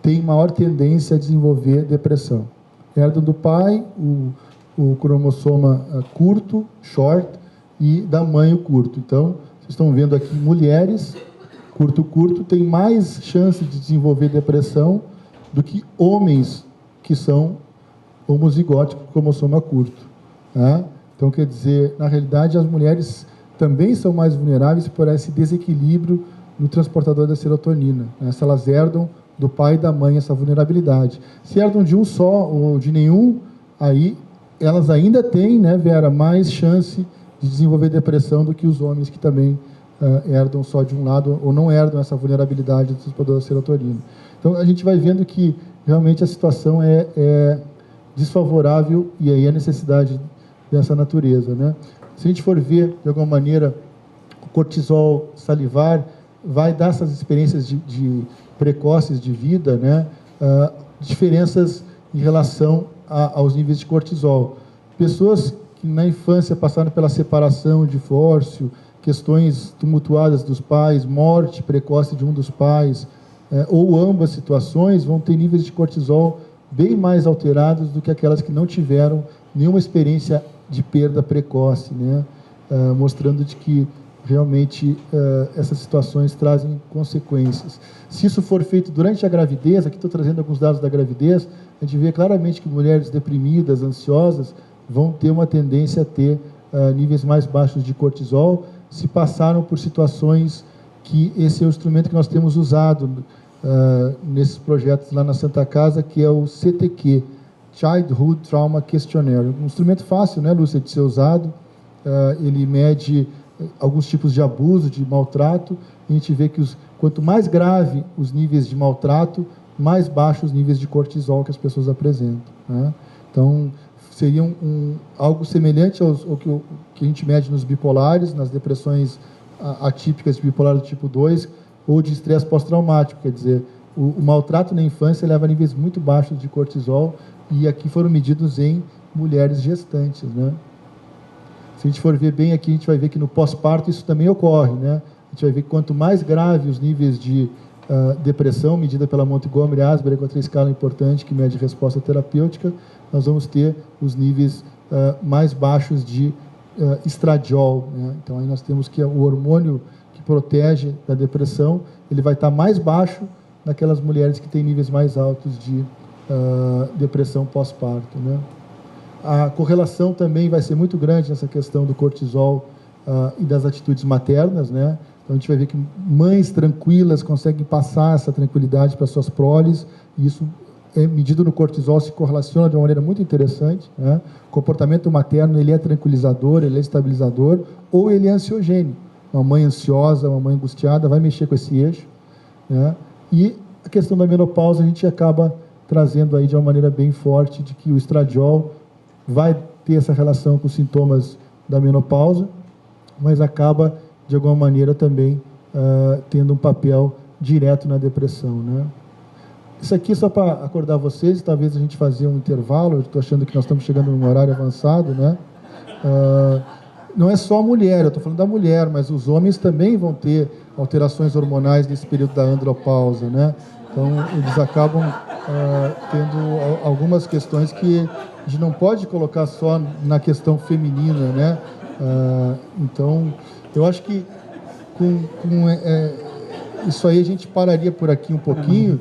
têm maior tendência a desenvolver depressão. Herdam do pai o cromossoma curto, short, e da mãe o curto. Então, vocês estão vendo aqui mulheres curto têm mais chance de desenvolver depressão do que homens que são homozigóticos com cromossoma curto, tá? Então, quer dizer, na realidade, as mulheres também são mais vulneráveis por esse desequilíbrio no transportador da serotonina, né? Se elas herdam do pai e da mãe essa vulnerabilidade. Se herdam de um só ou de nenhum, aí elas ainda têm, né, Vera, mais chance de desenvolver depressão do que os homens que também herdam só de um lado ou não herdam essa vulnerabilidade do transportador da serotonina. Então, a gente vai vendo que realmente a situação é desfavorável e aí a necessidade dessa natureza, né? Se a gente for ver, de alguma maneira, o cortisol salivar vai dar essas experiências de precoces de vida, né? Diferenças em relação aos níveis de cortisol. Pessoas que na infância passaram pela separação, divórcio, questões tumultuadas dos pais, morte precoce de um dos pais, ou ambas situações, vão ter níveis de cortisol bem mais alterados do que aquelas que não tiveram nenhuma experiência de perda precoce, né? Mostrando de que realmente essas situações trazem consequências. Se isso for feito durante a gravidez, aqui estou trazendo alguns dados da gravidez, a gente vê claramente que mulheres deprimidas, ansiosas, vão ter uma tendência a ter níveis mais baixos de cortisol, se passaram por situações que esse é o instrumento que nós temos usado nesses projetos lá na Santa Casa, que é o CTQ, Childhood Trauma Questionnaire. Um instrumento fácil, né, Lúcia, de ser usado. Ele mede alguns tipos de abuso, de maltrato, e a gente vê que quanto mais grave os níveis de maltrato, mais baixos os níveis de cortisol que as pessoas apresentam, né? Então, seria algo semelhante ao que a gente mede nos bipolares, nas depressões atípicas de bipolar do tipo 2, ou de estresse pós-traumático, quer dizer, o maltrato na infância leva a níveis muito baixos de cortisol, e aqui foram medidos em mulheres gestantes, né? Se a gente for ver bem aqui, a gente vai ver que no pós-parto isso também ocorre, né? A gente vai ver que quanto mais grave os níveis de depressão, medida pela Montgomery-Åsberg, com outra escala importante que mede resposta terapêutica, nós vamos ter os níveis mais baixos de estradiol, né? Então, aí nós temos que o hormônio que protege da depressão, ele vai estar mais baixo naquelas mulheres que têm níveis mais altos de depressão pós-parto, né? A correlação também vai ser muito grande nessa questão do cortisol e das atitudes maternas, né? Então, a gente vai ver que mães tranquilas conseguem passar essa tranquilidade para suas proles, e isso é medido no cortisol se correlaciona de uma maneira muito interessante, né? O comportamento materno, ele é tranquilizador, ele é estabilizador, ou ele é ansiogênico. Uma mãe ansiosa, uma mãe angustiada vai mexer com esse eixo, né? E a questão da menopausa a gente acaba trazendo aí de uma maneira bem forte de que o estradiol vai ter essa relação com os sintomas da menopausa, mas acaba de alguma maneira também tendo um papel direto na depressão, né? Isso aqui só para acordar vocês, talvez a gente fazer um intervalo, eu estou achando que nós estamos chegando num horário avançado, né? Não é só a mulher, eu estou falando da mulher, mas os homens também vão ter alterações hormonais nesse período da andropausa, né? Então, eles acabam tendo algumas questões que a gente não pode colocar só na questão feminina, né? Então, eu acho que com isso aí a gente pararia por aqui um pouquinho.